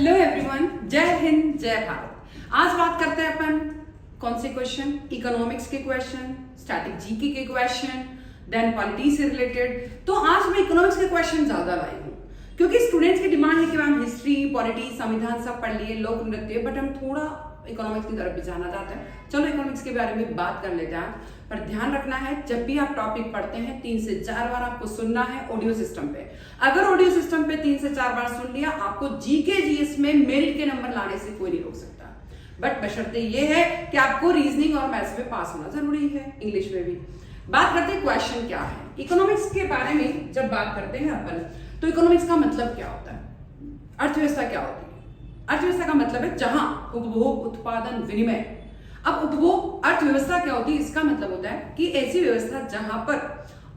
Hello everyone, जय हिंद जय भारत। आज बात करते हैं अपन कौन से क्वेश्चन, इकोनॉमिक्स के क्वेश्चन, स्टैटिक जीके के क्वेश्चन, देन पॉलिटी से रिलेटेड। तो आज मैं इकोनॉमिक्स के क्वेश्चन ज्यादा लाई हूँ क्योंकि स्टूडेंट्स की डिमांड है कि मैम हिस्ट्री, पॉलिटी, संविधान सब पढ़ लिए, लोक नृत्य, बट हम थोड़ा इकोनॉमिक्स की तरफ भी जाना चाहते हैं। चलो इकोनॉमिक्स के बारे में बात कर लेते हैं। पर ध्यान रखना है, जब भी आप टॉपिक पढ़ते हैं 3 से 4 बार आपको सुनना है ऑडियो सिस्टम पे। अगर ऑडियो सिस्टम पे 3 से 4 बार सुन लिया, आपको जीके जीएस में मेरिट के नंबर लाने से कोई नहीं रोक सकता। बट बशर्ते ये है कि आपको रीजनिंग और मैथ्स में पास होना जरूरी है, इंग्लिश में भी। बात करते हैं क्वेश्चन क्या है इकोनॉमिक्स के बारे में। जब बात करते हैं अपन, तो इकोनॉमिक्स का मतलब क्या होता है, अर्थव्यवस्था क्या होती है। अर्थव्यवस्था का मतलब है जहां उपभोग, उत्पादन, विनिमय। अब उपभोग, अर्थव्यवस्था क्या होती है, इसका मतलब होता है कि ऐसी व्यवस्था जहां पर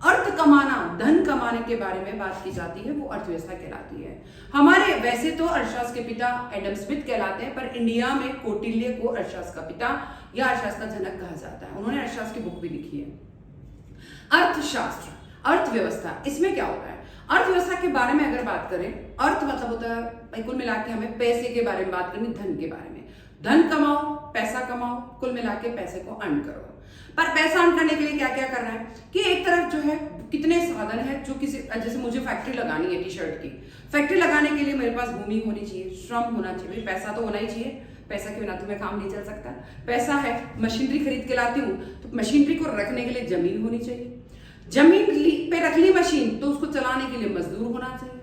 अर्थ कमाना, धन कमाने के बारे में बात की जाती है, वो अर्थव्यवस्था कहलाती है। हमारे वैसे तो अर्थशास्त्र के पिता एडम स्मिथ कहलाते हैं, पर इंडिया में कौटिल्य को अर्थशास्त्र का पिता या अर्थशास्त्र का जनक कहा जाता है। उन्होंने अर्थशास्त्र की बुक भी लिखी है। अर्थशास्त्र, अर्थव्यवस्था, इसमें क्या होता है। अर्थव्यवस्था के बारे में अगर बात करें, अर्थ मतलब होता है कुल मिला के हमें पैसे के बारे में बात करनी, धन के बारे में। धन कमाओ, पैसा कमाओ, कुल मिला के पैसे को अर्न करो। पर पैसा अर्न करने के लिए क्या क्या करना है कि एक तरफ जो है कितने साधन है, जो किसी, जैसे मुझे फैक्ट्री लगानी है टी शर्ट की, फैक्ट्री लगाने के लिए मेरे पास भूमि होनी चाहिए, श्रम होना चाहिए, पैसा तो होना ही चाहिए। पैसा के बिना तो मैं काम नहीं चल सकता। पैसा है, मशीनरी खरीद के लाती हूँ, तो मशीनरी को रखने के लिए जमीन होनी चाहिए। जमीन पे रख ली मशीन, तो उसको चलाने के लिए मजदूर होना चाहिए।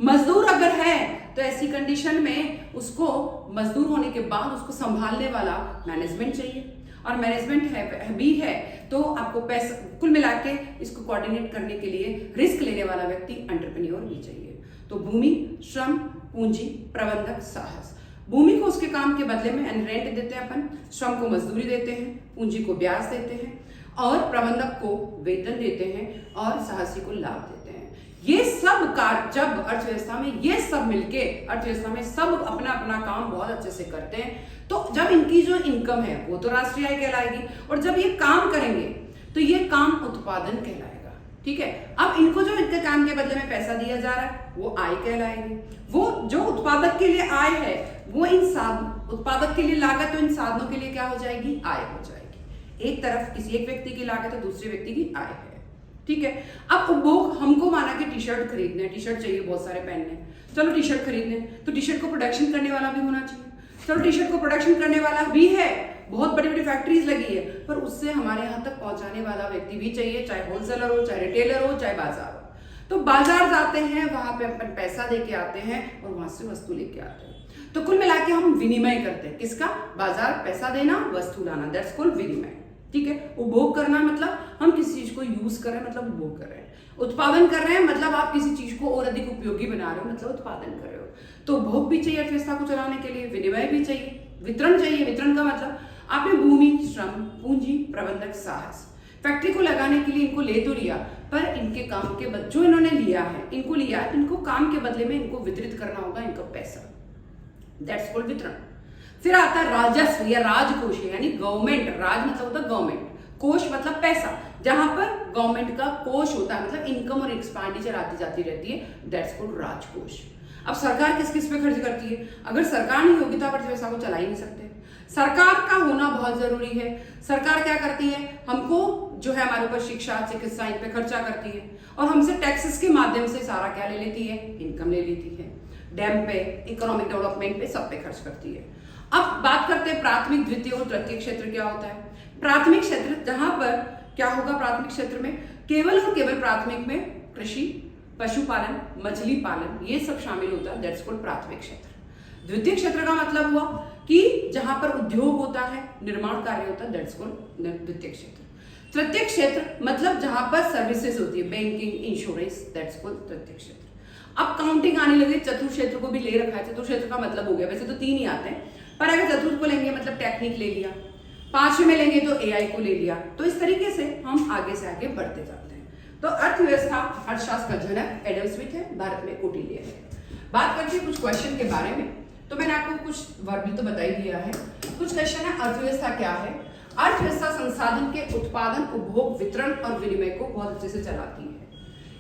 मजदूर अगर है तो ऐसी कंडीशन में उसको, मजदूर होने के बाद उसको संभालने वाला मैनेजमेंट चाहिए, और मैनेजमेंट भी है तो आपको पैसा, कुल मिला के इसको कोऑर्डिनेट करने के लिए रिस्क लेने वाला व्यक्ति, एंटरप्रेन्योर भी चाहिए। तो भूमि, श्रम, पूंजी, प्रबंधक, साहस। भूमि को उसके काम के बदले में रेंट देते हैं अपन, श्रम को मजदूरी देते हैं, पूंजी को ब्याज देते हैं, और प्रबंधक को वेतन देते हैं, और साहसी को लाभ देते हैं। ये सब कार्य जब अर्थव्यवस्था में, ये सब मिलके अर्थव्यवस्था में सब अपना अपना काम बहुत अच्छे से करते हैं, तो जब इनकी जो इनकम है वो तो राष्ट्रीय आय कहलाएगी, और जब ये काम करेंगे तो ये काम उत्पादन कहलाएगा। ठीक है, अब इनको जो इनके काम के बदले में पैसा दिया जा रहा है वो आय कहलाएगी। वो जो उत्पादक के लिए आय है, वो इन साधन, उत्पादक के लिए लागत, तो इन साधनों के लिए क्या हो जाएगी, आय हो जाएगी। एक तरफ किसी एक व्यक्ति की लागत है, दूसरे व्यक्ति की आय है। ठीक है, अब उपभोग, हमको माना कि टी शर्ट खरीदने, टी शर्ट चाहिए बहुत सारे पहनने, चलो टी शर्ट खरीदने, तो टी शर्ट को प्रोडक्शन करने वाला भी होना चाहिए। चलो टी शर्ट को प्रोडक्शन करने वाला भी है, बहुत बड़ी बड़ी फैक्ट्रीज लगी है, पर उससे हमारे यहाँ तक पहुंचाने वाला व्यक्ति भी चाहिए, चाहे होलसेलर हो, चाहे रिटेलर हो, चाहे बाजार हो। तो बाजार जाते हैं, वहां पे अपन पैसा दे के आते हैं और वहां से वस्तु लेके आते हैं। तो कुल मिला के हम विनिमय करते हैं, किसका, बाजार, पैसा देना, वस्तु लाना, दैट्स कॉल्ड विनिमय। ठीक है, उपभोग करना मतलब हम किसी चीज को यूज कर रहे हैं, मतलब उपभोग कर रहे हैं। उत्पादन कर रहे हैं मतलब आप किसी चीज को और अधिक उपयोगी बना रहे हो, मतलब उत्पादन कर रहे हो। तो उपभोग भी चाहिए अर्थव्यवस्था को चलाने के लिए, विनिमय भी चाहिए, वितरण चाहिए। वितरण का मतलब आपने भूमि, श्रम, पूंजी, प्रबंधक, साहस। फैक्ट्री को लगाने के लिए इनको ले तो लिया, पर इनके काम के बदले जो इन्होंने लिया है, इनको लिया, इनको काम के बदले में इनको वितरित करना होगा, इनका पैसा, दैट्स कॉल्ड वितरण। फिर आता है राजस्व या राजकोष, यानी गवर्नमेंट। राज मतलब होता है गवर्नमेंट, कोष मतलब पैसा, जहां पर गवर्नमेंट का कोष होता है, मतलब इनकम और एक्सपेंडिचर आती जाती रहती है, दैट्स कॉल्ड राजकोष। अब सरकार किस किस पे खर्च करती है, अगर सरकार नहीं होगी तो आप अर्थव्यवस्था को चला ही नहीं सकते। सरकार का होना बहुत जरूरी है। सरकार क्या करती है, हमको जो है हमारे ऊपर शिक्षा, चिकित्सा, इन पे खर्चा करती है, और हमसे टैक्सेस के माध्यम से सारा क्या ले लेती है, इनकम ले लेती है। डैम पे, इकोनॉमिक डेवलपमेंट पे, सब पे खर्च करती है। अब बात करते हैं प्राथमिक, द्वितीय और तृतीय क्षेत्र क्या होता है। प्राथमिक क्षेत्र, जहां पर क्या होगा प्राथमिक क्षेत्र में, केवल और केवल प्राथमिक में कृषि, पशुपालन, मछली पालन, ये सब शामिल होता है, दैट्स कॉल्ड प्राथमिक क्षेत्र। द्वितीय क्षेत्र का मतलब हुआ कि जहां पर उद्योग होता है, निर्माण कार्य होता है, दैट्स कॉल्ड द्वितीय क्षेत्र। तृतीय क्षेत्र मतलब जहां पर सर्विसेज होती है, बैंकिंग, इंश्योरेंस, दैट्स कॉल्ड तृतीय क्षेत्र। अब काउंटिंग आने लगी, चतुर्थ क्षेत्र को भी ले रखा है। चतुर्थ क्षेत्र का मतलब हो गया, वैसे तो 3 ही आते हैं, पर अगर चतुर्थ को लेंगे मतलब टेक्निक ले लिया, 5वें में लेंगे तो एआई को ले लिया। तो इस तरीके से हम आगे से आगे बढ़ते जाते हैं। तो अर्थव्यवस्था, अर्थशास्त्र का जनक एडम स्मिथ है, भारत में कौटिल्य है। बात करते हैं कुछ क्वेश्चन के बारे में। तो मैंने आपको कुछ वर्ब भी तो बता ही दिया है। कुछ क्वेश्चन है, अर्थव्यवस्था क्या है। अर्थव्यवस्था संसाधन के उत्पादन, उपभोग, वितरण और विनिमय को बहुत अच्छे से चलाती है।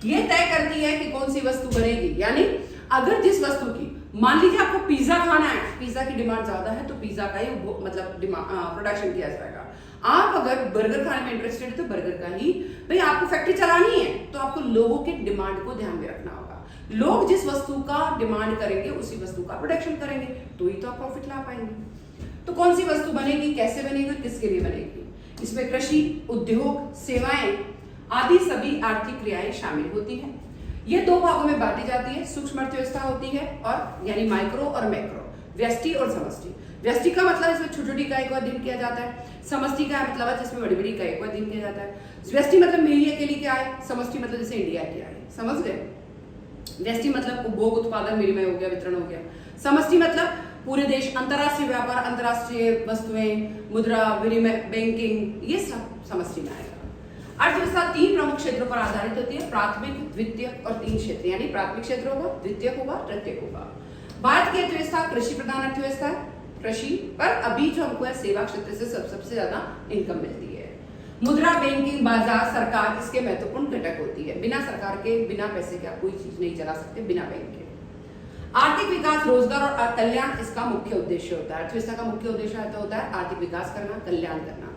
ये तय करती है कि कौन सी वस्तु बनेगी, यानी अगर जिस वस्तु की मान लीजिए आपको पिज्जा खाना है, पिज्जा की डिमांड ज्यादा है तो पिज्जा का ही मतलब प्रोडक्शन किया जाएगा। आप अगर बर्गर खाने में इंटरेस्टेड है तो बर्गर का ही, भाई आपको फैक्ट्री चलानी है तो आपको लोगों के डिमांड को ध्यान में रखना होगा। लोग जिस वस्तु का डिमांड करेंगे उसी वस्तु का प्रोडक्शन करेंगे, तो ही तो आप प्रॉफिट ला पाएंगे। तो कौन सी वस्तु बनेगी, कैसे बनेगी, किसके लिए बनेगी, इसमें कृषि, उद्योग, सेवाएं आदि सभी आर्थिक क्रियाएं शामिल होती हैं। ये दो भागों में बांटी जाती है, सूक्ष्म अर्थव्यवस्था होती है और यानी माइक्रो और मैक्रो, व्यष्टि और समष्टि। व्यष्टि का मतलब इसमें छोटी छोटी इकाई को अध्ययन किया जाता है, समष्टि का मतलब है जिसमें बड़ी बड़ी इकाई को अध्ययन किया जाता है। व्यष्टि मतलब मेरी अकेली क्या है, समष्टि मतलब जैसे इंडिया की आए, समझ गए। व्यष्टि मतलब उपभोग, उत्पादन, विनिमय हो गया, वितरण हो गया। समष्टि मतलब पूरे देश, अंतरराष्ट्रीय व्यापार, अंतरराष्ट्रीय वस्तुएं, मुद्रा विनिमय, बैंकिंग, ये सब समष्टि में आएगा। अर्थव्यवस्था 3 प्रमुख क्षेत्रों पर आधारित होती है, प्राथमिक, द्वितीयक और 3 क्षेत्र, यानी प्राथमिक क्षेत्र होगा, द्वितीयक होगा, तृतीयक होगा। भारत की अर्थव्यवस्था कृषि प्रधान अर्थव्यवस्था है, कृषि पर अभी जो हमको है सेवा क्षेत्र से सबसे ज्यादा इनकम मिलती है। मुद्रा, बैंकिंग, बाजार, सरकार इसके महत्वपूर्ण घटक होती है। बिना सरकार के, बिना पैसे के आप कोई चीज नहीं चला सकते, बिना बैंक के। आर्थिक विकास, रोजगार और कल्याण इसका मुख्य उद्देश्य होता है। अर्थव्यवस्था का मुख्य उद्देश्य होता है आर्थिक विकास करना, कल्याण करना।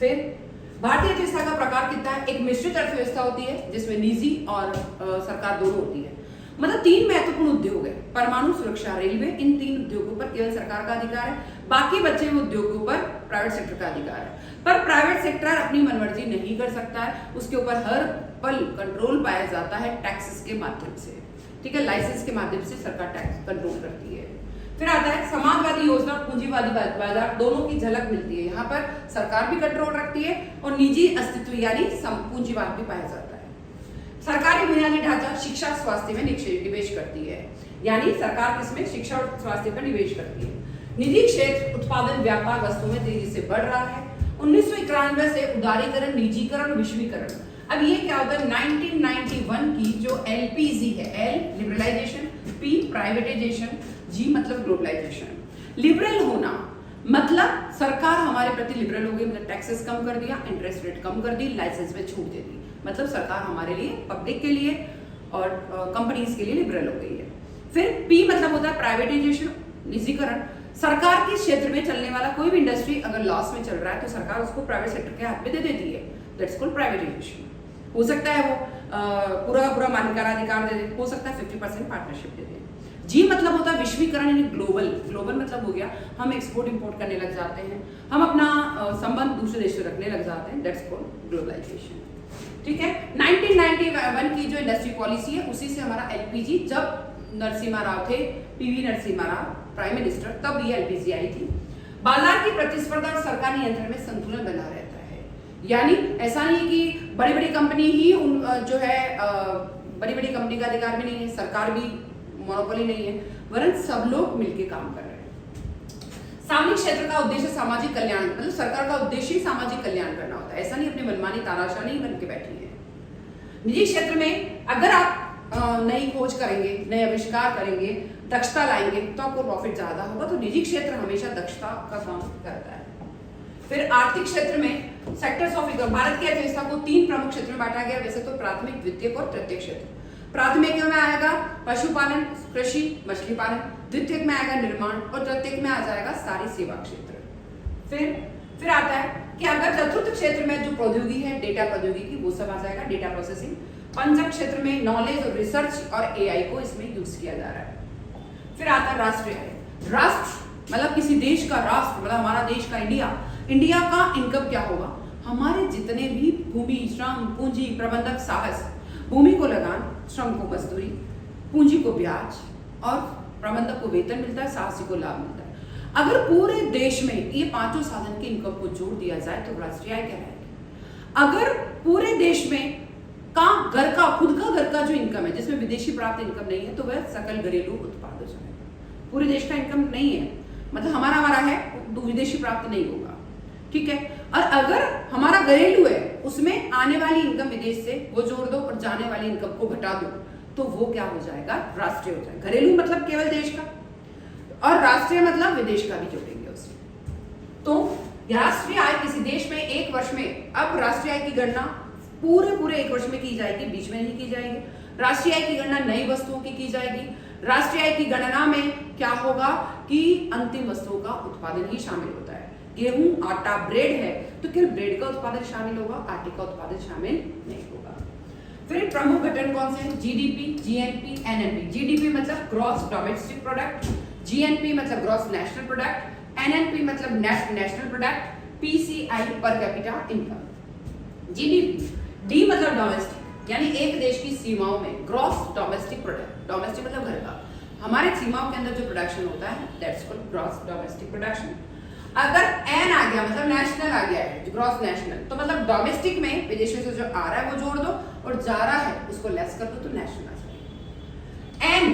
फिर भारतीय अर्थव्यवस्था का प्रकार कितना है, एक मिश्रित अर्थव्यवस्था होती है जिसमें निजी और सरकार दोनों होती है। मतलब 3 महत्वपूर्ण उद्योग है, परमाणु, सुरक्षा, रेलवे, इन 3 उद्योगों पर केवल सरकार का अधिकार है, बाकी बचे हुए उद्योगों पर प्राइवेट सेक्टर का अधिकार है। पर प्राइवेट सेक्टर अपनी मनमर्जी नहीं कर सकता है, उसके ऊपर हर पल कंट्रोल पाया जाता है टैक्सेस के माध्यम से, ठीक है, लाइसेंस के माध्यम से सरकार टैक्स कंट्रोल करती है। फिर आता है समाजवादी योजना, पूंजीवादी बाजार, दोनों की झलक मिलती है। यहाँ पर सरकार भी कंट्रोल रखती है और निजी अस्तित्व यानी पूंजीवाद भी पाया जाता है। सरकारी बुनियादी ढांचा, शिक्षा, स्वास्थ्य में निवेश करती है, यानी सरकार किसमें, शिक्षा और स्वास्थ्य पर निवेश करती है। निजी क्षेत्र, उत्पादन, व्यापार, वस्तुओं में तेजी से बढ़ रहा है। 1991 से उदारीकरण, निजीकरण, विश्वीकरण। अब ये क्या होता है, 1991 की जो एलपीजी है, एल लिबरलाइजेशन, पी प्राइवेटाइजेशन, जी मतलब ग्लोबलाइजेशन। लिबरल होना मतलब सरकार हमारे प्रति लिबरल हो गई, मतलब टैक्सेस कम कर दिया, इंटरेस्ट रेट कम कर दी, लाइसेंस में छूट दे दी, मतलब सरकार हमारे लिए, पब्लिक के लिए और कंपनीज के लिए लिबरल हो गई है। फिर पी मतलब होता है प्राइवेटाइजेशन, निजीकरण। सरकार के क्षेत्र में चलने वाला कोई भी इंडस्ट्री अगर लॉस में चल रहा है तो सरकार उसको प्राइवेट सेक्टर के हाथ में दे देती है, दैट्स कॉल्ड प्राइवेटाइजेशन। हो सकता है वो पूरा पूरा मालिकाना दे दे, हो सकता है 50% पार्टनरशिप दे दे। जी मतलब होता है विश्वीकरण, यानी ग्लोबल। ग्लोबल मतलब हो गया हम एक्सपोर्ट इंपोर्ट करने लग जाते हैं, हम अपना संबंध दूसरे देश से रखने लग जाते हैं, दैट्स कॉल्ड ग्लोबलाइजेशन, ठीक है। 1991 की जो इंडस्ट्री पॉलिसी है उसी से हमारा एलपीजी, जब नरसिम्हा राव थे, PV Narasimha Rao prime minister, तब ये एलपीजी आई थी। बाजार की प्रतिस्पर्धा और सरकार नियंत्रण में संतुलन बना रहता है, यानी ऐसा नहीं कि बड़ी बड़ी कंपनी ही जो है बड़ी बड़ी कंपनी का अधिकार भी नहीं है, सरकार भी मोनोपोली नहीं है, वरन सब लोग मिलकर काम कर रहे हैं। सामाजिक क्षेत्र का उद्देश्य सामाजिक कल्याण, मतलब सरकार का उद्देश्य ही सामाजिक कल्याण करना होता है, ऐसा नहीं अपनी मनमानी तानाशाह नहीं बन के बैठी है। निजी क्षेत्र में अगर आप नई खोज करेंगे, नए आविष्कार करेंगे, दक्षता लाएंगे तो आपको प्रॉफिट ज्यादा होगा, तो निजी क्षेत्र हमेशा दक्षता का काम करता है। फिर आर्थिक क्षेत्र में सेक्टर्स ऑफ इकोनॉमी, भारत की अर्थव्यवस्था को 3 प्रमुख क्षेत्र में बांटा गया, वैसे तो प्राथमिक, द्वितीयक और तृतीयक क्षेत्र। प्राथमिक में आएगा पशुपालन, कृषि, मछली पालन, द्वितीयक में आएगा निर्माण और तृतीयक में आ जाएगा सारी सेवा क्षेत्र। फिर आता है कि अगर चतुर्थ क्षेत्र में जो प्रौद्योगिकी है, डेटा प्रौद्योगिकी, वो सब आ जाएगा, डेटा प्रोसेसिंग। पंचम क्षेत्र में नॉलेज और रिसर्च और एआई को इसमें यूज किया जा रहा है। फिर आता है राष्ट्रीय आय। राष्ट्र मतलब किसी देश का राष्ट्र, मतलब हमारा देश का इंडिया का इनकम क्या होगा, हमारे जितने भी भूमि, श्रम, पूंजी, प्रबंधक, साहस, भूमि को लगान, श्रम को मजदूरी, पूंजी को ब्याज और प्रबंधक को वेतन मिलता है, साहसी को लाभ मिलता है। अगर पूरे देश में ये 5 साधन की इनकम को जोड़ दिया जाए तो राष्ट्रीय आय कहलाएगी। अगर पूरे देश में खुद का जो इनकम है, जिसमें विदेशी प्राप्त इनकम नहीं है, तो वह सकल घरेलू उत्पाद हो जाएगा। पूरे देश का इनकम नहीं है, मतलब हमारा है, विदेशी प्राप्त नहीं होगा, ठीक है। और अगर हमारा घरेलू है, उसमें आने वाली इनकम विदेश से वो जोड़ दो और जाने वाली इनकम को घटा दो, तो वो क्या हो जाएगा, राष्ट्रीय हो जाएगा। घरेलू मतलब केवल देश का, और राष्ट्रीय मतलब विदेश का भी जोड़ेंगे उसमें। तो राष्ट्रीय आय किसी देश में एक वर्ष में, अब राष्ट्रीय आय की गणना पूरे एक वर्ष में की जाएगी, बीच में नहीं की जाएगी। राष्ट्रीय आय की गणना नई वस्तुओं की जाएगी, राष्ट्रीय आय की गणना में क्या होगा कि अंतिम वस्तुओं का उत्पादन ही शामिल होता है। गेहूं, आटा, ब्रेड है तो केवल ब्रेड का उत्पादन शामिल होगा, आटे का उत्पादन शामिल नहीं होगा। फिर प्रमुख घटक कौन से हैं? GDP, GNP, NNP. जीडीपी मतलब ग्रॉस डोमेस्टिक प्रोडक्ट, जीएनपी मतलब ग्रॉस नेशनल प्रोडक्ट, एनएनपी मतलब net national product, PCI per capita income. GDP, D मतलब डोमेस्टिक यानी एक देश की सीमाओं में ग्रॉस डोमेस्टिक प्रोडक्ट, डोमेस्टिक मतलब घर का, हमारे सीमाओं के अंदर जो प्रोडक्शन होता है that's called gross domestic production. अगर एन आ गया मतलब नेशनल आ गया है, ग्रॉस नेशनल, तो मतलब डोमेस्टिक में विदेशों से जो आ रहा है वो जोड़ दो और जा रहा है उसको लेस कर दो तो नेशनल आ जाएगा। एन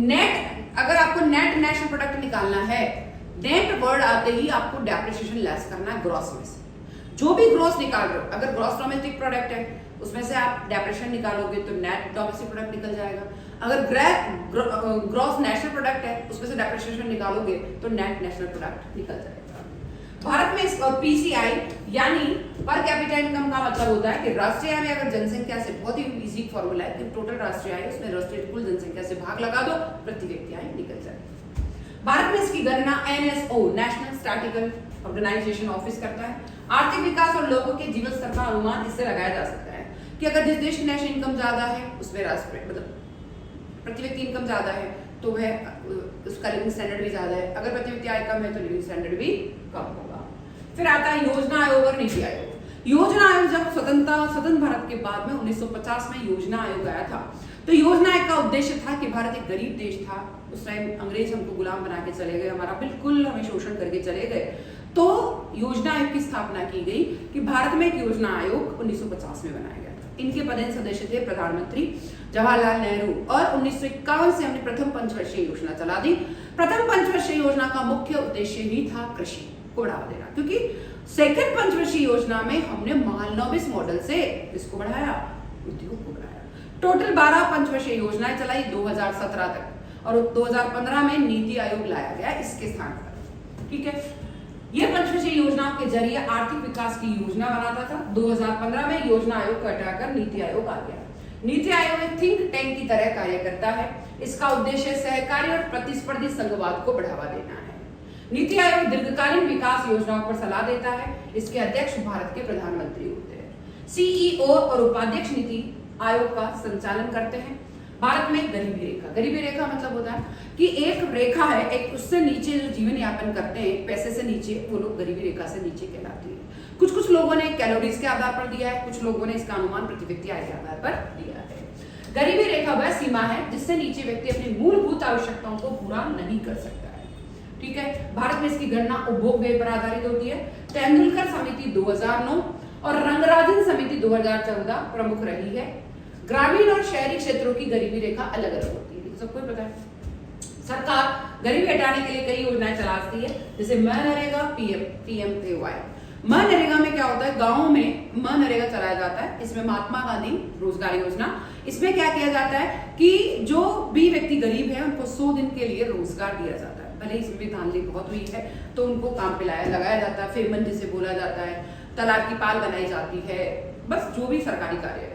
नेट, अगर आपको नेट नेशनल प्रोडक्ट निकालना है, नेट वर्ड आते ही आपको डेप्रिसिएशन लेस करना है ग्रॉस में से। जो भी ग्रॉस निकाल रहे हो, अगर ग्रॉस डोमेस्टिक प्रोडक्ट है उसमें से आप डेप्रिसिएशन निकालोगे तो नेट डोमेस्टिक प्रोडक्ट निकल जाएगा। अगर ग्रॉस नेशनल प्रोडक्ट है उसमें से डेप्रिसिएशन निकालोगे तो नेट नेशनल प्रोडक्ट निकल जाएगा। भारत में पीसीआई यानी पर कैपिटा इनकम का मतलब होता है कि राष्ट्रीय आय में अगर जनसंख्या से, बहुत ही इजी फॉर्मूला है कि टोटल राष्ट्रीय आय उसमें राष्ट्रीय कुल जनसंख्या से भाग लगा दो, प्रति व्यक्ति आय निकल जाए। भारत में इसकी गणना NSO national statistical organisation office करता है। आर्थिक विकास और लोगों के जीवन स्तर का अनुमान इससे लगाया जा सकता है कि अगर जिस देश की नेशनल इनकम ज्यादा है उसमें राष्ट्रीय मतलब प्रति व्यक्ति इनकम ज्यादा है तो वह उसका लिविंग स्टैंडर्ड भी ज्यादा है, अगर प्रति व्यक्ति आय कम है तो लिविंग स्टैंडर्ड भी कम होगा। फिर आता है योजना आयोग और नीति आयोग। योजना आयोग जब स्वतंत्र भारत के बाद में 1950 में योजना आयोग आया था, तो योजना आयोग का उद्देश्य था कि भारत एक गरीब देश था, उस टाइम अंग्रेज हमको गुलाम बना के चले गए, हमारा बिल्कुल हमें शोषण करके चले गए, तो योजना आयोग की स्थापना की गई कि भारत में एक योजना आयोग 1950 में बनाया गया था। इनके पदेन सदस्य थे प्रधानमंत्री जवाहरलाल नेहरू, और 1951 से हमने प्रथम पंचवर्षीय योजना चला दी। प्रथम पंचवर्षीय योजना का मुख्य उद्देश्य ही था कृषि को बढ़ावा देना, क्योंकि सेकंड पंचवर्षीय योजना में हमने महालनोबिस मॉडल से इसको बढ़ाया, उद्योग को बढ़ाया। टोटल 12 पंचवर्षीय योजनाएं चलाई 2017 तक, और 2015 में नीति आयोग लाया गया इसके स्थान पर। ठीक है, ये पंचवर्षीय योजनाओं के जरिए आर्थिक विकास की योजना बनाता था। 2015 में योजना आयोग को हटाकर नीति आयोग आ गया। नीति आयोग एक थिंक टैंक की तरह कार्य करता है। इसका उद्देश्य सहकारी और प्रतिस्पर्धी संघवाद को बढ़ावा देना है। नीति आयोग दीर्घकालीन विकास योजनाओं पर सलाह देता है। इसके अध्यक्ष भारत के प्रधानमंत्री होते हैं। सीईओ और उपाध्यक्ष नीति आयोग का संचालन करते हैं। भारत में गरीबी रेखा, गरीबी रेखा मतलब होता है कि एक रेखा है, एक उससे नीचे जो जीवन यापन करते हैं पैसे से नीचे, वो लोग गरीबी रेखा से नीचे कहलाते हैं। कुछ लोगों ने कैलोरीज के आधार पर दिया है, कुछ लोगों ने इसका अनुमान प्रति व्यक्ति आय के आधार पर दिया है। गरीबी रेखा वह सीमा है जिससे नीचे व्यक्ति अपनी मूलभूत आवश्यकताओं को पूरा नहीं कर सकता है। ठीक है, भारत में इसकी गणना उपभोग व्यय पर आधारित होती है। तेंदुलकर समिति 2009 और रंगराजन समिति 2014 प्रमुख रही है। ग्रामीण और शहरी क्षेत्रों की गरीबी रेखा अलग अलग होती है, सबको पता है। सरकार गरीबी हटाने के लिए कई योजनाएं चलाती है, जैसे मनरेगा, पीएमएवाई। मनरेगा में क्या होता है, गांवों में मनरेगा चलाया जाता है। इसमें महात्मा गांधी रोजगार योजना, इसमें क्या किया जाता है कि जो भी व्यक्ति गरीब है उनको 100 दिन के लिए रोजगार दिया जाता है। भले इसमें भी धांधली बहुत हुई है तो उनको काम पे लगाया जाता है, फेमन जिसे बोला जाता है, तालाब की पाल बनाई जाती है, बस जो भी सरकारी कार्य है।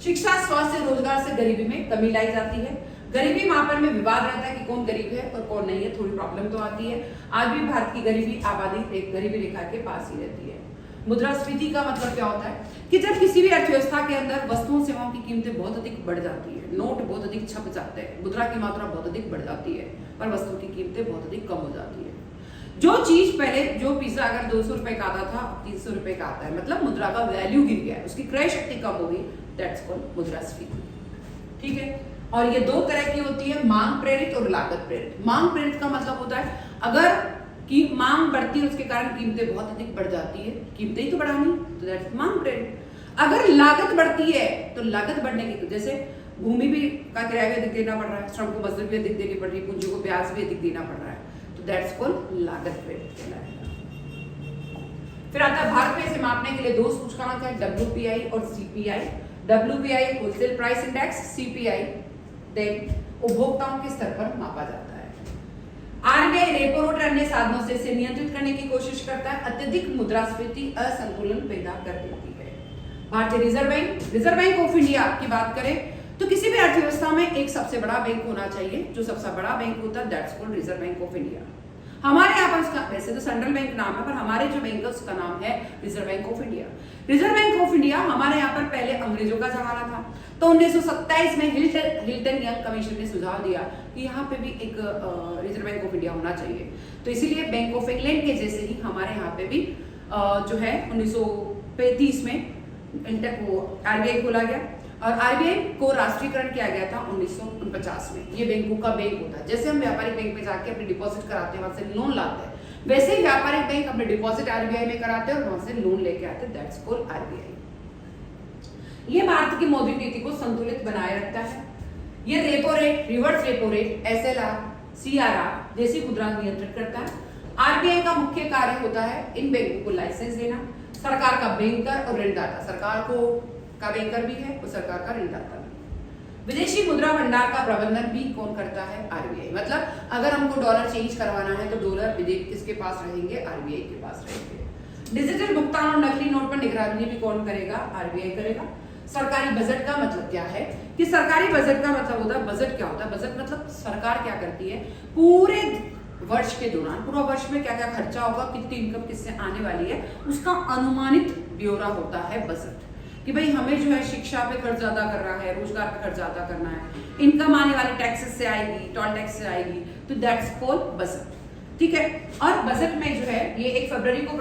शिक्षा, स्वास्थ्य, रोजगार से गरीबी में कमी लाई जाती है। गरीबी मापन में विवाद रहता है कि कौन गरीब है और कौन नहीं है, थोड़ी प्रॉब्लम तो आती है। आज भी भारत की गरीबी आबादी एक गरीबी रेखा के पास ही रहती है। मुद्रास्फीति का मतलब क्या होता है कि जब किसी भी अर्थव्यवस्था के अंदर वस्तुओं सेवाओं की कीमतें बहुत अधिक बढ़ जाती है, नोट बहुत अधिक छप जाते हैं, मुद्रा की मात्रा बहुत अधिक बढ़ जाती है, पर वस्तुओं की कीमतें बहुत अधिक कम हो जाती है। जो चीज पहले, जो पिज्जा अगर 200 रुपए का आता था 300 रुपए का आता है, मतलब मुद्रा का वैल्यू गिर गया है, उसकी क्रय शक्ति कम हो गई, दैट्स कॉल्ड मुद्रास्फीति। ठीक है, और ये दो तरह की होती है, मांग प्रेरित और लागत प्रेरित। मांग प्रेरित का मतलब होता है अगर की मांग बढ़ती है उसके कारण कीमतें बहुत अधिक बढ़ जाती है, कीमतें ही तो बढ़ानी, तो दैट्स मांग प्रेरित। अगर लागत बढ़ती है तो लागत बढ़ने की, जैसे भूमि भी का किराया भी अधिक देना पड़ रहा है, श्रम को मजदूरी भी अधिक देनी पड़ रही है, पूंजी को ब्याज भी अधिक देना पड़ रहा है, तो दैट्स कॉल्ड लागत प्रेरित कहलाएगा। फिर आता है भारत में इसे मापने के लिए दो सूचकांक है, डब्ल्यूपीआई और CPI. WPI wholesale price index, CPI then उपभोक्ताओं के स्तर पर मापा जाता है। आरबीआई रेपो रेट अन्य साधनों से इसे नियंत्रित करने की कोशिश करता है। अत्यधिक मुद्रास्फीति असंतुलन पैदा कर देती है। भारतीय रिजर्व बैंक ऑफ इंडिया की बात करें तो किसी भी अर्थव्यवस्था में एक सबसे बड़ा बैंक होना चाहिए। जो सबसे बड़ा बैंक होता है that's called reserve bank of India. हमारे यहाँ पर उसका, वैसे तो सेंट्रल बैंक नाम है, पर हमारे जो बैंक है उसका नाम है reserve bank of India. Reserve bank of India हमारे यहाँ पर पहले अंग्रेजों का जमाना था, तो 1927 में हिल्टन यंग कमीशन ने सुझाव दिया कि यहाँ पे भी एक रिजर्व बैंक ऑफ इंडिया होना चाहिए। तो इसीलिए बैंक ऑफ इंग्लैंड के जैसे ही हमारे यहाँ पे भी जो है 1935 में आरबीआई खोला गया और आरबीआई को राष्ट्रीयकरण किया गया था 1949 में। ये बैंकों का बैंक होता है। जैसे हम व्यापारिक बैंक में जाके अपनी डिपॉजिट कराते हैं, वहां से लोन लाते हैं, वैसे ही व्यापारिक बैंक अपने डिपॉजिट आरबीआई में कराते हैं और वहां से लोन लेके आते हैं, दैट्स कॉल्ड आरबीआई। ये भारत की मौद्रिक नीति को संतुलित बनाए रखता है। ये repo rate, reverse repo rate, SLR, CRR जैसी मुद्रा नियंत्रित करता है। आरबीआई का मुख्य कार्य होता है इन बैंकों को लाइसेंस देना, सरकार का बैंकर और ऋणदाता, सरकार को का बैंकर भी है और सरकार का ऋणदाता भी। विदेशी मुद्रा भंडार का प्रबंधन भी कौन करता है? आरबीआई। मतलब अगर हमको डॉलर चेंज करवाना है तो डॉलर विदेश किसके पास रहेंगे? आरबीआई के पास रहेंगे। डिजिटल भुगतान और नकली नोट पर निगरानी भी कौन करेगा? आरबीआई करेगा। सरकारी बजट का मतलब क्या है? कि सरकारी बजट का मतलब होता है, बजट क्या होता है? बजट मतलब सरकार क्या करती है पूरे वर्ष के दौरान, पूरा वर्ष में क्या क्या खर्चा होगा, कितनी इनकम किससे आने वाली है, उसका अनुमानित ब्यौरा होता है बजट। कि भाई हमें जो है शिक्षा पे खर्च ज्यादा कर रहा है, रोजगार पे खर्च ज्यादा करना है, इनकम आने वाली टैक्सेस से आएगी, टोल टैक्स से आएगी, तो दैट्स कॉल्ड बजट। ठीक है। और बजट में जो है ये 1 फरवरी को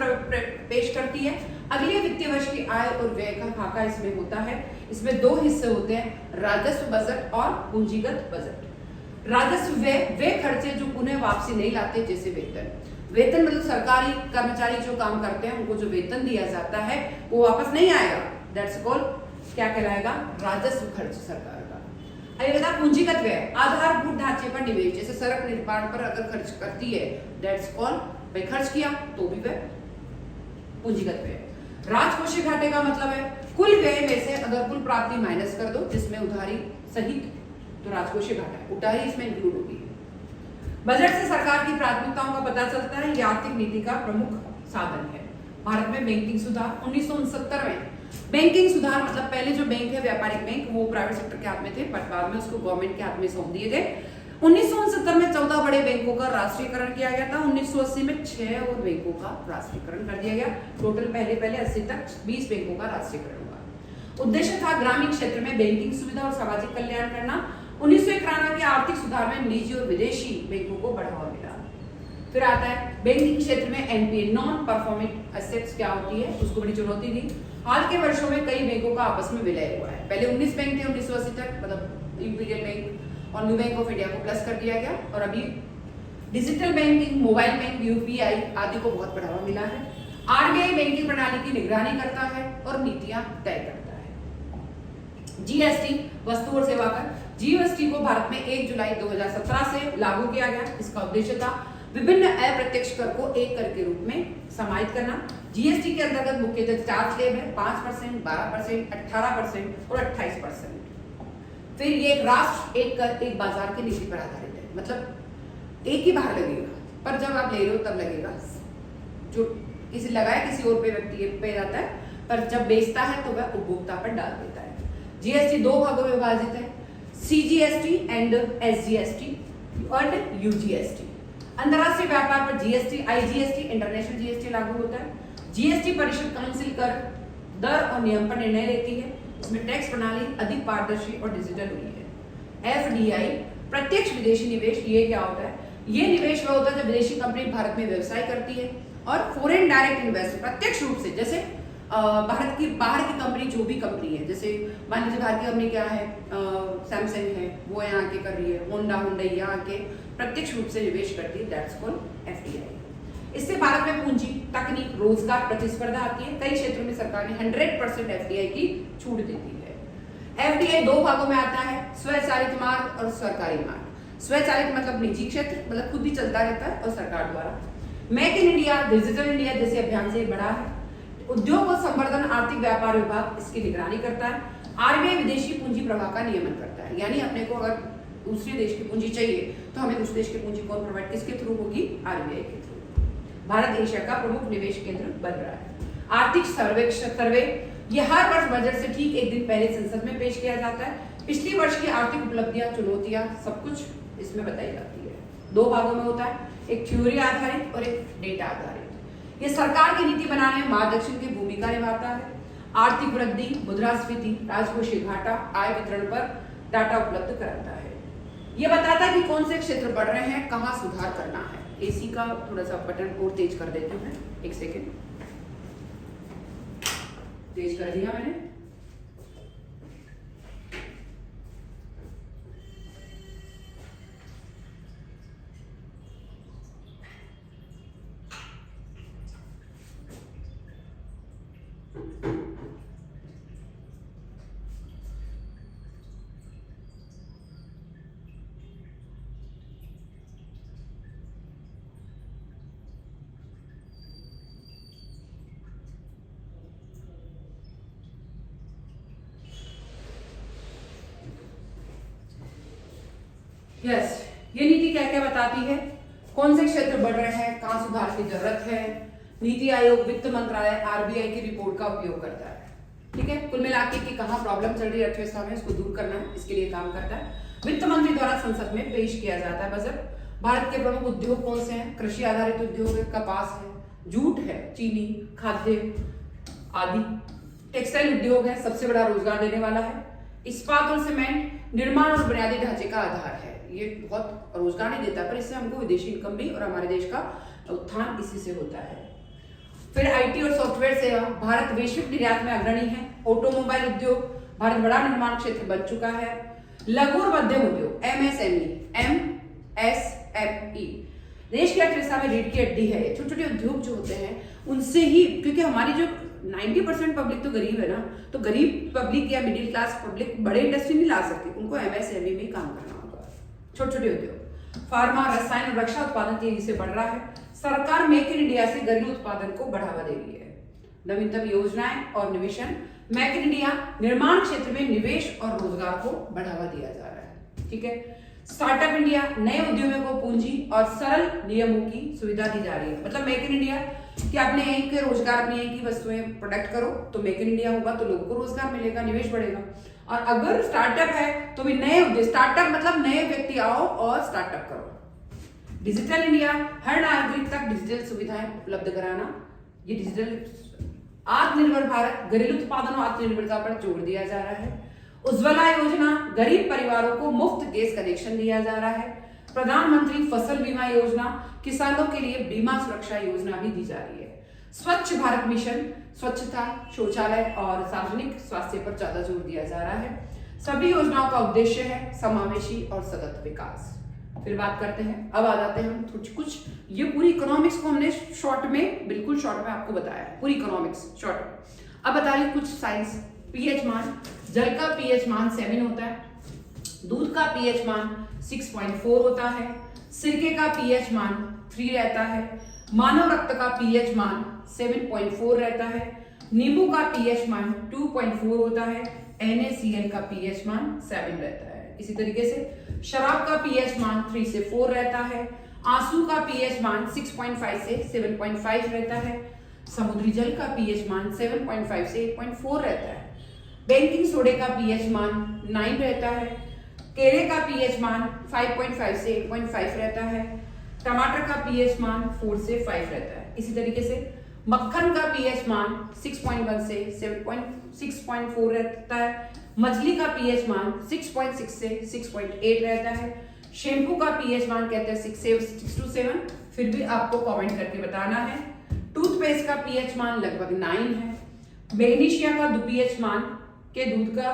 पेश करती है। अगले वित्तीय वर्ष की आय और व्यय का खाका इसमें होता है। इसमें 2 हिस्से होते हैं, राजस्व बजट और पूंजीगत बजट। राजस्व व्यय वे खर्चे जो पुनः वापसी नहीं लाते, जैसे वेतन। वेतन मतलब सरकारी कर्मचारी जो काम करते हैं उनको जो वेतन दिया जाता है वो वापस नहीं आएगा, दैट्स कॉल्ड क्या कहलाएगा? राजस्व खर्च सरकार का। अभी बता पूंजीगत व्यय, आधारभूत ढांचे पर निवेश, जैसे सड़क निर्माण पर अगर खर्च करती है दैट्स कॉल्ड, भाई खर्च किया तो भी व्यय, पूंजीगत व्यय। राजकोषीय घाटे का मतलब है कुल व्यय में से अगर कुल प्राप्ति माइनस कर दो जिसमें उधारी सहित, तो राजकोषीय घाटा है, उधारी इसमें इंक्लूड होगी। बजट से सरकार की प्राथमिकताओं का पता चलता है, ये आर्थिक नीति का प्रमुख साधन है। भारत में बैंकिंग सुधार 1969 में, बैंकिंग सुधार मतलब पहले जो बैंक है व्यापारिक बैंक वो प्राइवेट सेक्टर के हाथ में थे, बट बाद में उसको गवर्नमेंट के हाथ में सौंप दिए गए। 1969 में 14 बड़े बैंकों का राष्ट्रीयकरण किया गया था। 1980 में 6 और बैंकों का राष्ट्रीयकरण कर दिया गया। टोटल पहले 80 तक 20 बैंकों का राष्ट्रीयकरण हुआ। उद्देश्य था ग्रामीण क्षेत्र में बैंकिंग सुविधा और सामाजिक कल्याण करना। 1991 के आर्थिक सुधार में निजी और विदेशी बैंकों को बढ़ावा मिला। फिर आता है बैंकिंग क्षेत्र में एनपीए, नॉन परफॉर्मिंग एसेट्स क्या होती है, उसको बड़ी चुनौती थी। हाल के वर्षों में कई बैंकों का आपस में विलय हुआ है। पहले 19 बैंक थे 1980 तक, मतलब इंपीरियल बैंक और न्यू बैंक ऑफ इंडिया को प्लस कर दिया गया, और अभी digital banking, mobile bank, UPI आदि को बहुत बढ़ावा मिला है। आरबीआई बैंकिंग प्रणाली की निगरानी करता है और नीतियां तय करता है। जीएसटी, वस्तु और सेवा कर, जीएसटी को भारत में 1 जुलाई 2017 से लागू किया गया। इसका उद्देश्य था विभिन्न अप्रत्यक्ष कर को एक कर के रूप में समाहित करना। जीएसटी के अंतर्गत मुख्यतः 4 स्लैब है, 5%, 12%, 18% और 28%। फिर ये एक राष्ट्र एक कर एक बाजार की नीति पर आधारित है, मतलब एक ही बाहर लगेगा, पर जब आप ले रहे हो तब लगेगा। जो किसी लगाया किसी और पे व्यक्ति पे जाता है, पर जब बेचता है तो वह उपभोक्ता पर डाल देता है। जीएसटी 2 भागों में विभाजित है, सीजीएसटी एंड एसजीएसटी और यूजीएसटी। अंतरराष्ट्रीय व्यापार पर जीएसटी, आईजीएसटी, इंटरनेशनल जीएसटी लागू होता है। जीएसटी परिषद काउंसिल कर दर और नियम पर निर्णय लेती है। इसमें टैक्स प्रणाली अधिक पारदर्शी और डिजिटल हुई है। एफडीआई, प्रत्यक्ष विदेशी निवेश, ये क्या होता है? ये निवेश वह होता है जब विदेशी कंपनी भारत में व्यवसाय करती है। और फॉरेन डायरेक्ट इन्वेस्टमेंट, प्रत्यक्ष रूप से, जैसे बाहर की कंपनी, जो भी कंपनी है, जैसे मान लीजिए भारतीय कंपनी क्या है, सैमसंग है, वो यहाँ के कर रही है, होंडा हुंडई यहाँ के प्रत्यक्ष रूप से निवेश करती है, दैट्स कॉल्ड एफडीआई। इससे भारत में पूंजी, तकनीक, रोजगार, प्रतिस्पर्धा आती है। कई क्षेत्रों में सरकार ने 100% एफडीआई की छूट देती है। एफडीआई 2 भागों में आता है, स्वचालित मार्ग और सरकारी मार्ग। स्वचालित मतलब निजी क्षेत्र, मतलब खुद ही चलता रहता है, और सरकार द्वारा। Make in India, digital India जैसे अभियान से बढ़ा है। उद्योग और संवर्धन आर्थिक व्यापार विभाग इसकी निगरानी करता है। आरबीआई विदेशी पूंजी प्रवाह का नियमन करता है, यानी अपने को अगर दूसरे देश की पूंजी चाहिए तो हमें दूसरे देश की पूंजी कौन प्रोवाइड, किसके थ्रू होगी? आरबीआई के थ्रू। भारत एशिया का प्रमुख निवेश केंद्र बन रहा है। आर्थिक सर्वे ये हर वर्ष बजट से ठीक 1 दिन पहले संसद में पेश किया जाता है। पिछली वर्ष की आर्थिक उपलब्धियां, चुनौतियां, सब कुछ इसमें बताई जाती है। 2 भागों में होता है, एक थ्योरी आधारित और एक डेटा आधारित। ये सरकार की नीति बनाने में मार्गदर्शन की भूमिका निभाता है। आर्थिक वृद्धि, मुद्रास्फीति, राजकोषीय घाटा, आय वितरण पर डाटा उपलब्ध कराता है। ये बताता है कि कौन से क्षेत्र बढ़ रहे हैं, कहाँ सुधार करना है। एसी का थोड़ा सा बटन और तेज कर देती हूँ मैं, 1 सेकेंड, तेज कर दिया मैंने। यस, ये नीति क्या क्या बताती है, कौन से क्षेत्र बढ़ रहे हैं, कहाँ सुधार की जरूरत है। नीति आयोग, वित्त मंत्रालय, आरबीआई की रिपोर्ट का उपयोग करता है। ठीक है, कुल मिला के कि कहाँ प्रॉब्लम चल रही है अर्थव्यवस्था में, उसको दूर करना है, इसके लिए काम करता है। वित्त मंत्री द्वारा संसद में पेश किया जाता है बजट। भारत के प्रमुख उद्योग कौन से हैं? कृषि आधारित उद्योग है, कपास है, जूट है, चीनी, खाद्य आदि। टेक्सटाइल उद्योग है, सबसे बड़ा रोजगार देने वाला है। इस्पात और सीमेंट निर्माण और बुनियादी ढांचे का आधार है। ये बहुत रोजगार नहीं देता, पर इससे हमको विदेशी इनकम भी और हमारे देश का उत्थान इसी से होता है। फिर आईटी और सॉफ्टवेयर सेवा, भारत वैश्विक निर्यात में अग्रणी है। ऑटोमोबाइल उद्योग, भारत बड़ा निर्माण क्षेत्र बन चुका है। लघु और मध्यम उद्योग, एमएसएमई, देश की अर्थव्यवस्था में रीढ़ की हड्डी है। छोटे छोटे उद्योग जो होते हैं उनसे ही, क्योंकि हमारी जो 90% पब्लिक तो गरीब है ना, तो गरीब पब्लिक या मिडिल क्लास पब्लिक बड़े इंडस्ट्री नहीं ला सकती, उनको एमएसएमई में काम करना होगा। छोटे छोटे उद्योग, फार्मा, रसायन और रक्षा उत्पादन तेजी से बढ़ रहा है। सरकार मेक इन इंडिया से घरेलू उत्पादन को बढ़ावा दे रही है। नवीनतम योजनाएं और निवेशन, मेक इन इंडिया निर्माण क्षेत्र में निवेश और रोजगार को बढ़ावा दिया जा रहा है। ठीक है, स्टार्टअप इंडिया, नए उद्योगों को पूंजी और सरल नियमों की सुविधा दी जा रही है। मतलब मेक इन इंडिया कि आपने यहीं के रोजगार, अपनी यहीं की वस्तुएं प्रोडक्ट करो तो मेक इन इंडिया होगा, तो लोगों को रोजगार मिलेगा, निवेश बढ़ेगा। और अगर स्टार्टअप है तो भी नए उद्योग, स्टार्टअप मतलब नए व्यक्ति आओ और स्टार्टअप करो। डिजिटल इंडिया, हर नागरिक तक डिजिटल सुविधाएं उपलब्ध कराना। ये डिजिटल आत्मनिर्भर भारत, घरेलू उत्पादन और आत्मनिर्भरता पर जोर दिया जा रहा है। उज्ज्वला योजना, गरीब परिवारों को मुफ्त गैस कनेक्शन दिया जा रहा है। प्रधानमंत्री फसल बीमा योजना, किसानों के लिए बीमा सुरक्षा योजना भी दी जा रही है। स्वच्छ भारत मिशन, स्वच्छता, शौचालय और सार्वजनिक स्वास्थ्य पर ज्यादा जोर दिया जा रहा है। सभी योजनाओं का उद्देश्य है समावेशी और सतत विकास। फिर बात करते हैं, अब आ जाते हैं हम कुछ ये पूरी इकोनॉमिक्स को हमने शॉर्ट में, बिल्कुल शॉर्ट में आपको बताया है, पूरी इकोनॉमिक्स शॉर्ट में। अब बता रही कुछ साइंस। पीएच मान, जल का पीएच मान 7 होता है, दूध का पीएच मान 6.4 होता है, सिरके का पीएच मान 3 रहता है, मानव रक्त का पीएच मान 7.4 रहता है, नींबू का पीएच मान 2.4 होता है, NaCl का पीएच मान 7 रहता है। इसी तरीके से शराब का पीएच मान 3 से 4 रहता है, आंसू का पीएच मान 6.5 से 7.5 रहता है, समुद्री जल का पीएच मान 7.5 से 8.4 रहता है, बेकिंग सोडे का पीएच मान 9 रहता है, केले का पीएच मान 5.5 से 8.5 रहता है, टमाटर का पीएच मान 4 से 5 रहता है। इसी तरीके से मक्खन का पीएच मान 6.1 से 6.4 रहता है, मछली का पीएच मान 6.6 से 6.8 रहता है, शैम्पू का पीएच मान कहते हैं 6 to 7, फिर भी आपको कमेंट करके बताना है। टूथपेस्ट का पीएच मान लगभग 9 है, मैग्नीशिया का पीएच मान के दूध का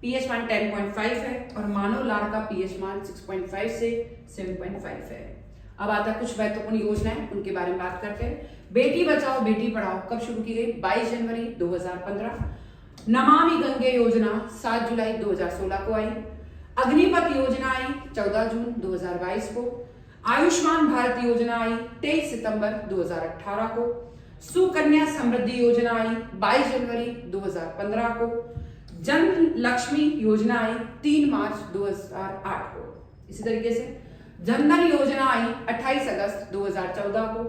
पीएच मान 10.5 है और मानव लार का पीएच मान 6.5 से 7.5 है। अब आता है कुछ महत्वपूर्ण योजनाएं, उनके बारे में बात करते हैं। बेटी बचाओ बेटी पढ़ाओ कब शुरू की गई? 22 जनवरी 2015। नमामि गंगे योजना 7 जुलाई 2016 को आई। अग्निपथ योजना आई 14 जून 2022 को। आयुष्मान भारत योजना आई 23 सितंबर 2018 को। सुकन्या समृद्धि योजना आई 22 जनवरी 2015 को। जन लक्ष्मी योजना आई 3 मार्च 2008 को। इसी तरीके से जनधन योजना आई 28 अगस्त 2014 को।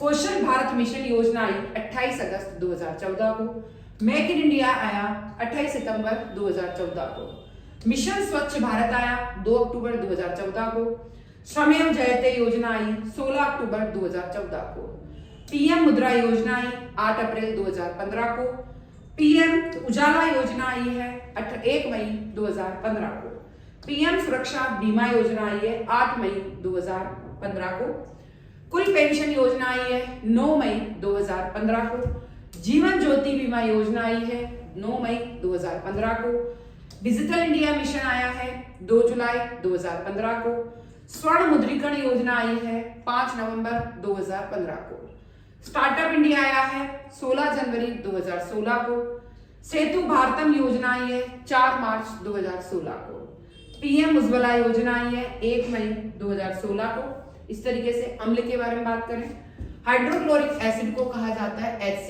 कौशल भारत मिशन योजना आई 28 अगस्त 2014 को। मेक इन इंडिया आया 28 सितंबर 2014 को। मिशन स्वच्छ भारत आया 2 अक्टूबर 2014 को। श्रमेव जयते योजना आई 16 अक्टूबर 2014 को। पीएम मुद्रा योजना आई 8 अप्रैल 2015 को। पीएम उजाला योजना आई है 1 मई 2015 को। पीएम सुरक्षा बीमा योजना आई है 8 मई 2015 को। कुल पेंशन योजना आई है 9 मई 2015 को। जीवन ज्योति बीमा योजना आई है 9 मई 2015 को। डिजिटल इंडिया मिशन आया है 2 जुलाई 2015 को। स्वर्ण मुद्रीकरण योजना आई है 5 नवंबर 2015 को। स्टार्टअप इंडिया आया है 16 जनवरी 2016 को। सेतु भारतम योजना आई है 4 मार्च 2016 को। पीएम उज्ज्वला योजना आई है 1 मई 2016 को। इस तरीके से अम्ल के बारे में बात करें, हाइड्रोक्लोरिक एसिड को कहा जाता है HC,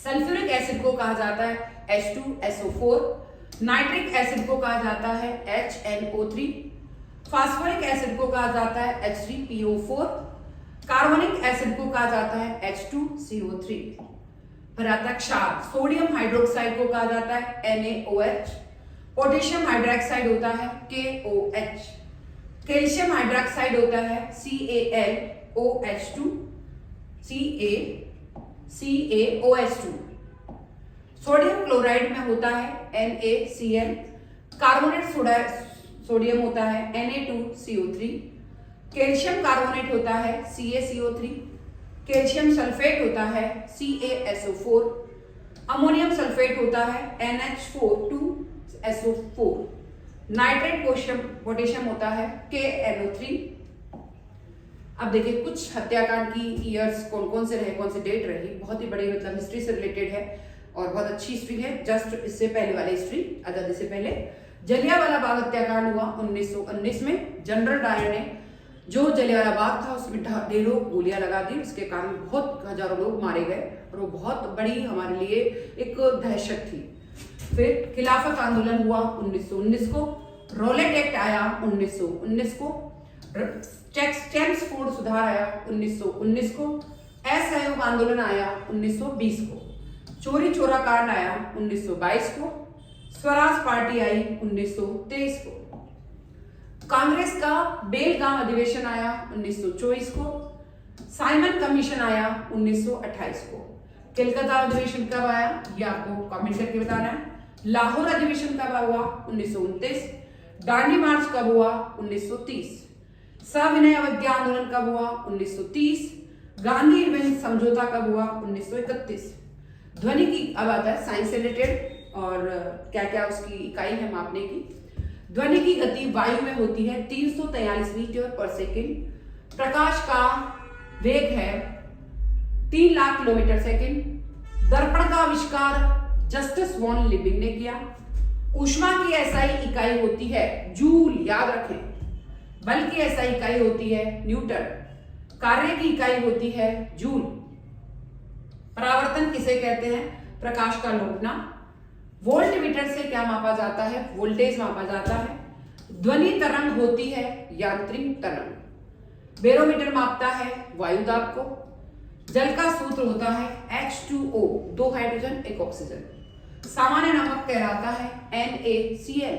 सल्फ्यूरिक एसिड को कहा जाता है H2SO4, नाइट्रिक एसिड को कहा जाता है HNO3, फास्फोरिक एसिड को कहा जाता है H3PO4, कार्बोनिक एसिड को कहा जाता है H2CO3। फिर आता है क्षार, सोडियम हाइड्रोक्साइड को कहा जाता है NaOH, पोटेशियम हाइड्रोक्साइड होता है KOH, कैल्शियम हाइड्रोक्साइड होता है CaLOH2, CaCaOH2, सोडियम क्लोराइड में होता है NaCl, कार्बोनेट सोडियम होता है Na2CO3, कैल्शियम कार्बोनेट होता है CaCO3, कैल्शियम सल्फेट होता है CaSO4, अमोनियम सल्फेट होता है NH4 नाइट्रेट पोटेशियम होता है KNO3। अब देखिए कुछ हत्याकांड की ईयर्स कौन कौन से रहे, कौन से डेट रही, बहुत ही बड़ी मतलब हिस्ट्री से रिलेटेड है और बहुत अच्छी हिस्ट्री है। जस्ट इससे पहले वाली हिस्ट्री, आजादी से पहले जलियांवाला बाग हत्याकांड हुआ 1919 में। जनरल डायर ने जो जलियांवाला बाग था उसमें ढेरों गोलियां लगा दी, उसके कारण बहुत हजारों लोग मारे गए और वो बहुत बड़ी हमारे लिए एक दहशत थी। फिर खिलाफत आंदोलन हुआ 1919 को, रोलेट एक्ट आया 1919 को, चेम्सफोर्ड सुधार आया 1919 को, असहयोग आंदोलन आया 1920 को, चोरी चोरा कांड आया 1922 को, स्वराज पार्टी आई 1923 को, कांग्रेस का बेलगाम अधिवेशन आया 1924 को, साइमन कमीशन आया 1928 को, कलकत्ता अधिवेशन कब आया ये आपको कमेंट करके बताना है, लाहौर अधिवेशन कब हुआ 1929, दांडी मार्च कब हुआ 1930, सविनय अवज्ञा आंदोलन कब हुआ 1930, गांधी इरविन समझौता कब हुआ 1931। ध्वनि की अब आता है साइंस से रिलेटेड और क्या क्या उसकी इकाई है मापने की। ध्वनि की गति वायु में होती है 343 मीटर पर सेकेंड। प्रकाश का वेग है 3 लाख किलोमीटर सेकेंड। दर्पण का आविष्कार जस्टिस वॉन लिविंग ने किया। ऊष्मा की एसआई इकाई होती है जूल, याद रखें। बल की एसआई इकाई होती है न्यूटन। कार्य की इकाई होती है जूल। परावर्तन किसे कहते हैं? प्रकाश का लौटना। वोल्ट मीटर से क्या मापा जाता है? वोल्टेज मापा जाता है। ध्वनि तरंग होती है यांत्रिक तरंग। बेरोमीटर मापता है वायु दाब को। जल का सूत्र होता है H2O, 2 हाइड्रोजन 1 ऑक्सीजन। सामान्य नमक कहलाता है NaCl।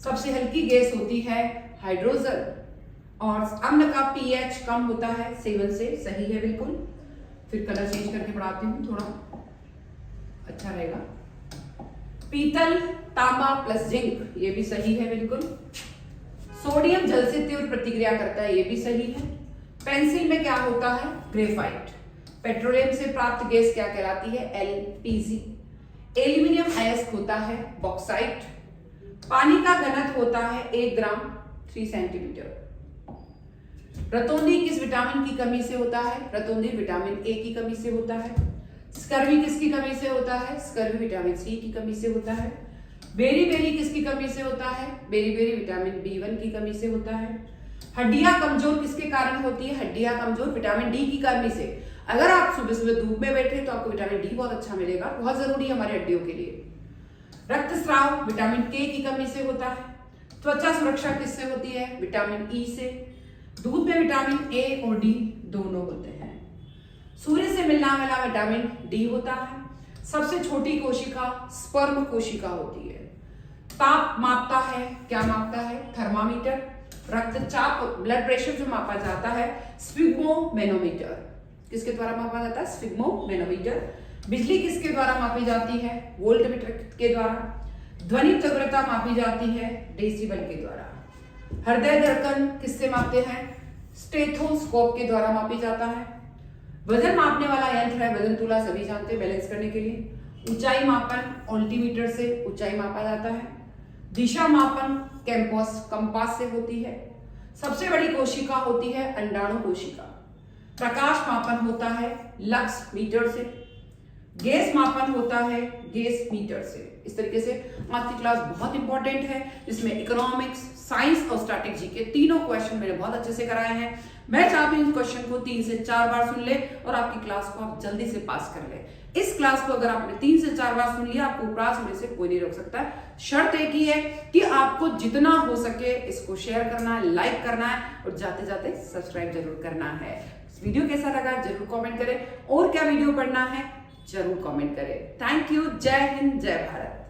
सबसे हल्की गैस होती है हाइड्रोजन। और अम्ल का pH कम होता है 7 से, सही है बिल्कुल। फिर कलर चेंज करके पढ़ाती हूँ, थोड़ा अच्छा रहेगा। पीतल, तांबा प्लस जिंक, ये भी सही है बिल्कुल। सोडियम जल से तीव्र प्रतिक्रिया करता है, ये भी सही है। पेंसिल में क्या होता है? ग्रेफाइट। पेट्रोलियम से प्राप्त गैस क्या कहलाती है? LPG। एल्यूमिनियम अयस्क होता है बॉक्साइट। पानी का घनत्व होता है 1 ग्राम 3 सेंटीमीटर। रतौंधी किस विटामिन की कमी से होता है? रतौंधी विटामिन A की कमी से होता है। स्कर्वी किसकी कमी से होता है? स्कर्वी विटामिन C की कमी से होता है। बेरी बेरी किसकी कमी से होता है? बेरी बेरी विटामिन B1 की कमी से होता है। हड्डियां कमजोर किसके कारण होती है? हड्डियां कमजोर विटामिन D की कमी से। अगर आप सुबह सुबह धूप में बैठे तो आपको विटामिन D बहुत अच्छा मिलेगा, बहुत जरूरी है हमारे हड्डियों के लिए। रक्तस्राव विटामिन K की कमी से होता है। त्वचा सुरक्षा किससे होती है? विटामिन E से। दूध में विटामिन A और D दोनों होते हैं। सूर्य से मिलने वाला विटामिन D होता है। सबसे छोटी कोशिका स्पर्म कोशिका होती है। ताप मापता है, क्या मापता है? थर्मामीटर। रक्तचाप ब्लड प्रेशर जो मापा जाता है स्फिग्मोमेनोमीटर। किसके द्वारा मापा जाता है? स्फिग्मोमेनोमीटर। बिजली किसके द्वारा मापी जाती है? वोल्टमीटर के द्वारा। ध्वनि तीव्रता मापी जाती है डेसिबल के द्वारा। हृदय धड़कन किससे मापते हैं? स्टेथोस्कोप के द्वारा मापी जाता है। वजन मापने वाला यंत्र है वजन तुला, सभी जानते हैं, बैलेंस करने के लिए। ऊंचाई मापन ऑल्टीमीटर से ऊंचाई मापा जाता है। दिशा मापन कंपास से होती है। सबसे बड़ी कोशिका होती है अंडाणु कोशिका। प्रकाश मापन होता है लक्स मीटर से। गैस मापन होता है गैस मीटर से। इस तरीके से आज की क्लास बहुत इंपॉर्टेंट है, जिसमें इकोनॉमिक्स, साइंस और स्ट्रैटेजी के तीनों क्वेश्चन मैंने बहुत अच्छे से कराए हैं। मैं चाहती हूँ इस क्वेश्चन को 3 से 4 बार सुन ले और आपकी क्लास को आप जल्दी से पास कर ले। इस क्लास को अगर आपने 3 से 4 बार सुन लिया, आपको पास होने से कोई नहीं रोक सकता। शर्त एक ही है कि आपको जितना हो सके इसको शेयर करना है, लाइक करना है और जाते जाते सब्सक्राइब जरूर करना है। इस वीडियो कैसा लगा जरूर कमेंट करें और क्या वीडियो पढ़ना है जरूर कमेंट करें। Thank you. जय हिंद, जय भारत।